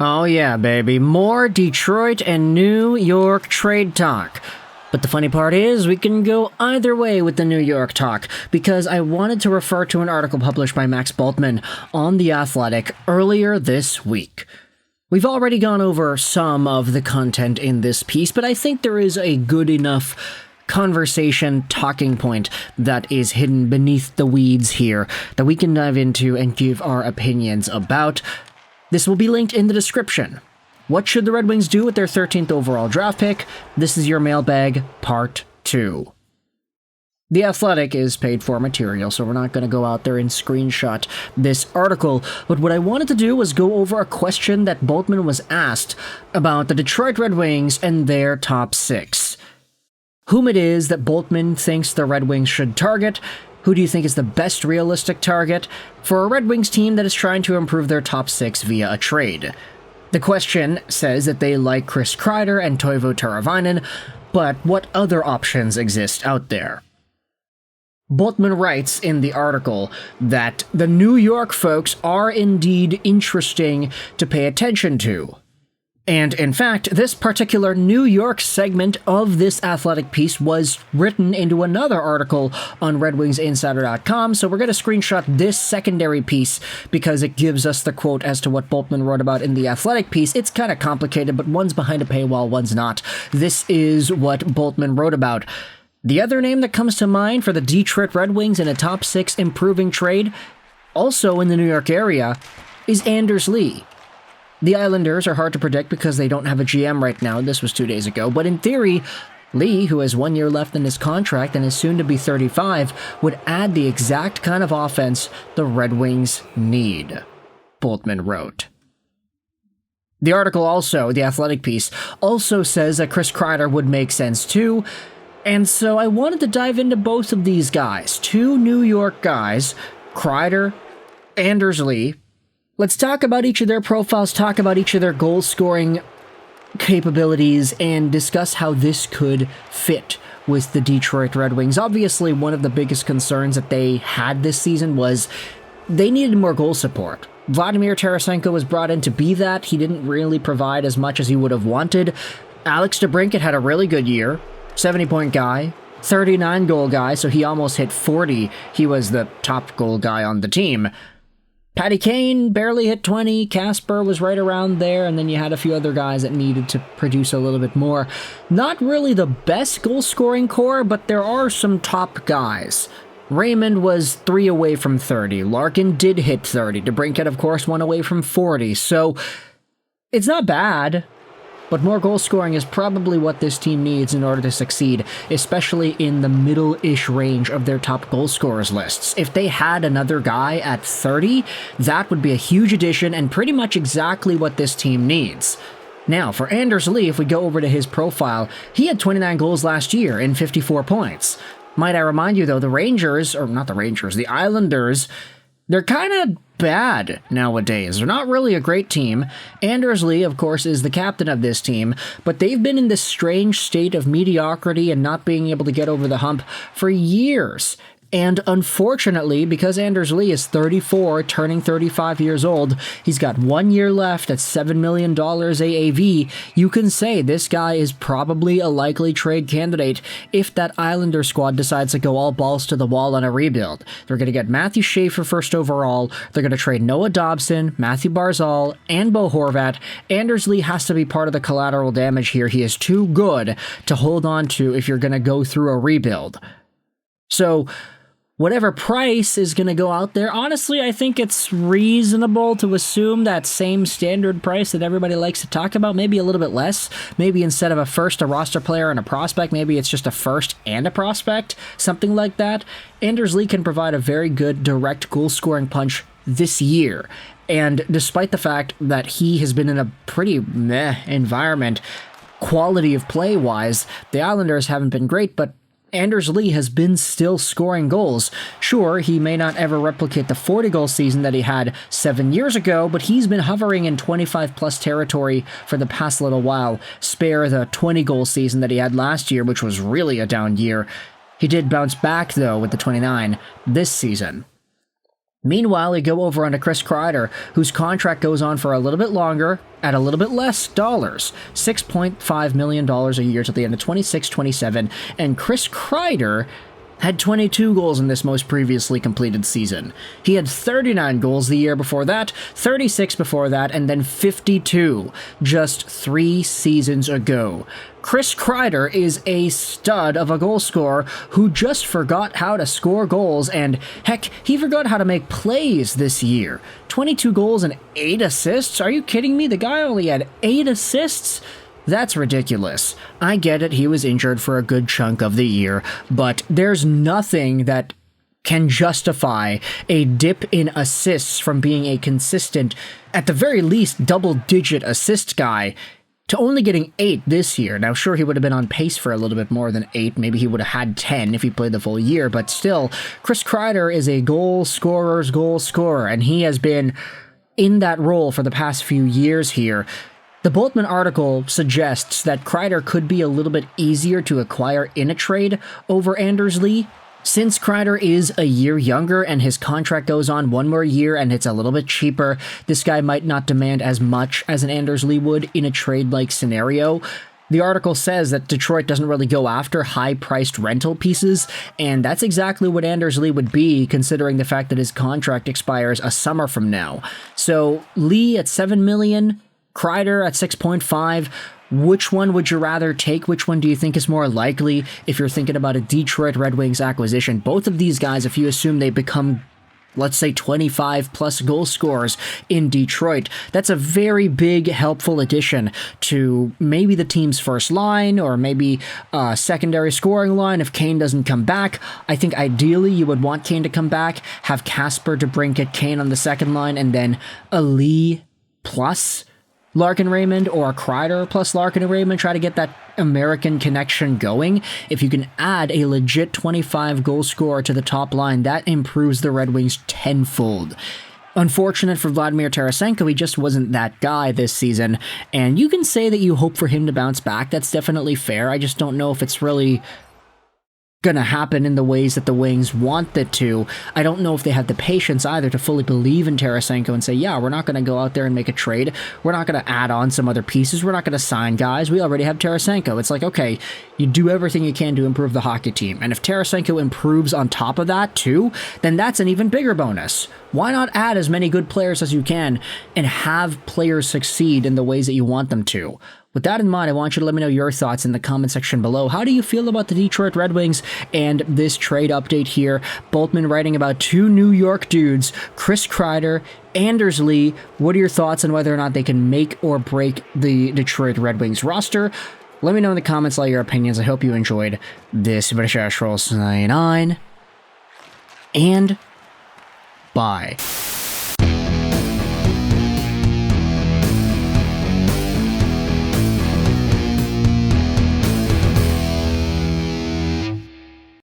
Oh yeah, baby. More Detroit and New York trade talk. But the funny part is, we can go either way with the New York talk, because I wanted to refer to an article published by Max Bultman on The Athletic earlier this week. We've already gone over some of the content in this piece, but I think there is a good enough conversation talking point that is hidden beneath the weeds here that we can dive into and give our opinions about. This will be linked in the description. What should the Red Wings do with their 13th overall draft pick? This is your mailbag, part 2. The Athletic is paid for material, so we're not going to go out there and screenshot this article, but what I wanted to do was go over a question that Bultman was asked about the Detroit Red Wings and their top 6. Whom it is that Bultman thinks the Red Wings should target. Who do you think is the best realistic target for a Red Wings team that is trying to improve their top 6 via a trade? The question says that they like Chris Kreider and Teuvo Teravainen, but what other options exist out there? Bultman writes in the article that the New York folks are indeed interesting to pay attention to. And in fact, this particular New York segment of this Athletic piece was written into another article on RedWingsInsider.com, so we're going to screenshot this secondary piece because it gives us the quote as to what Bultman wrote about in the Athletic piece. It's kind of complicated, but one's behind a paywall, one's not. This is what Bultman wrote about. The other name that comes to mind for the Detroit Red Wings in a top 6 improving trade, also in the New York area, is Anders Lee. The Islanders are hard to predict because they don't have a GM right now, and this was 2 days ago, but in theory, Lee, who has 1 year left in his contract and is soon to be 35, would add the exact kind of offense the Red Wings need, Bultman wrote. The article also, the Athletic piece, also says that Chris Kreider would make sense too, and so I wanted to dive into both of these guys, 2 New York guys, Kreider, Anders Lee. Let's talk about each of their profiles, talk about each of their goal-scoring capabilities, and discuss how this could fit with the Detroit Red Wings. Obviously, one of the biggest concerns that they had this season was they needed more goal support. Vladimir Tarasenko was brought in to be that. He didn't really provide as much as he would have wanted. Alex DeBrincat had a really good year, 70-point guy, 39-goal guy, so he almost hit 40. He was the top goal guy on the team. Patty Kane barely hit 20, Casper was right around there, and then you had a few other guys that needed to produce a little bit more. Not really the best goal-scoring core, but there are some top guys. Raymond was 3 away from 30, Larkin did hit 30, DeBrincat, of course, 1 away from 40, so it's not bad. But more goal scoring is probably what this team needs in order to succeed, especially in the middle-ish range of their top goal scorers lists. If they had another guy at 30, that would be a huge addition and pretty much exactly what this team needs. Now, for Anders Lee, if we go over to his profile, he had 29 goals last year in 54 points. Might I remind you, though, the Islanders, they're kind of bad nowadays. They're not really a great team. Anders Lee, of course, is the captain of this team, but they've been in this strange state of mediocrity and not being able to get over the hump for years. And unfortunately, because Anders Lee is 34, turning 35 years old, he's got 1 year left at $7 million AAV, you can say this guy is probably a likely trade candidate if that Islander squad decides to go all balls to the wall on a rebuild. They're going to get Matthew Schaefer first overall, they're going to trade Noah Dobson, Matthew Barzal, and Bo Horvat. Anders Lee has to be part of the collateral damage here. He is too good to hold on to if you're going to go through a rebuild. So whatever price is going to go out there, honestly, I think it's reasonable to assume that same standard price that everybody likes to talk about, maybe a little bit less. Maybe instead of a first, a roster player, and a prospect, maybe it's just a first and a prospect, something like that. Anders Lee can provide a very good direct goal-scoring punch this year. And despite the fact that he has been in a pretty meh environment, quality of play-wise, the Islanders haven't been great, but Anders Lee has been still scoring goals. Sure, he may not ever replicate the 40-goal season that he had 7 years ago, but he's been hovering in 25-plus territory for the past little while. Spare the 20-goal season that he had last year, which was really a down year. He did bounce back, though, with the 29 this season. Meanwhile, we go over onto Chris Kreider, whose contract goes on for a little bit longer at a little bit less dollars, $6.5 million a year till the end of 26-27, and Chris Kreider had 22 goals in this most previously completed season. He had 39 goals the year before that, 36 before that, and then 52 just 3 seasons ago. Chris Kreider is a stud of a goal scorer who just forgot how to score goals, and heck, he forgot how to make plays this year. 22 goals and 8 assists? Are you kidding me? The guy only had 8 assists? That's ridiculous. I get it, he was injured for a good chunk of the year, but there's nothing that can justify a dip in assists from being a consistent, at the very least, double-digit assist guy to only getting 8 this year. Now, sure, he would have been on pace for a little bit more than 8. Maybe he would have had 10 if he played the full year, but still, Chris Kreider is a goal scorer's goal scorer, and he has been in that role for the past few years here. The Boltman article suggests that Kreider could be a little bit easier to acquire in a trade over Anders Lee. Since Kreider is a year younger and his contract goes on 1 more year and it's a little bit cheaper, this guy might not demand as much as an Anders Lee would in a trade-like scenario. The article says that Detroit doesn't really go after high-priced rental pieces, and that's exactly what Anders Lee would be, considering the fact that his contract expires a summer from now. So, Lee at $7 million, Kreider at 6.5. Which one would you rather take? Which one do you think is more likely if you're thinking about a Detroit Red Wings acquisition? Both of these guys, if you assume they become, let's say, 25-plus goal scorers in Detroit, that's a very big, helpful addition to maybe the team's first line or maybe a secondary scoring line if Kane doesn't come back. I think ideally you would want Kane to come back, have Kasper, DeBrincat, Kane on the second line, and then a Lee plus Larkin Raymond or Kreider plus Larkin and Raymond, try to get that American connection going. If you can add a legit 25 goal scorer to the top line, that improves the Red Wings tenfold. Unfortunate for Vladimir Tarasenko, he just wasn't that guy this season, and you can say that you hope for him to bounce back. That's definitely fair. I just don't know if it's really gonna happen in the ways that the Wings want it to. I don't know if they have the patience either to fully believe in Tarasenko and say, yeah, we're not gonna go out there and make a trade. We're not gonna add on some other pieces. We're not gonna sign guys. We already have Tarasenko. It's like, okay, you do everything you can to improve the hockey team. And if Tarasenko improves on top of that too, then that's an even bigger bonus. Why not add as many good players as you can and have players succeed in the ways that you want them to? With that in mind, I want you to let me know your thoughts in the comment section below. How do you feel about the Detroit Red Wings and this trade update here? Boltman writing about 2 New York dudes, Chris Kreider, Anders Lee. What are your thoughts on whether or not they can make or break the Detroit Red Wings roster? Let me know in the comments all your opinions. I hope you enjoyed this British Ashroll 99. And bye.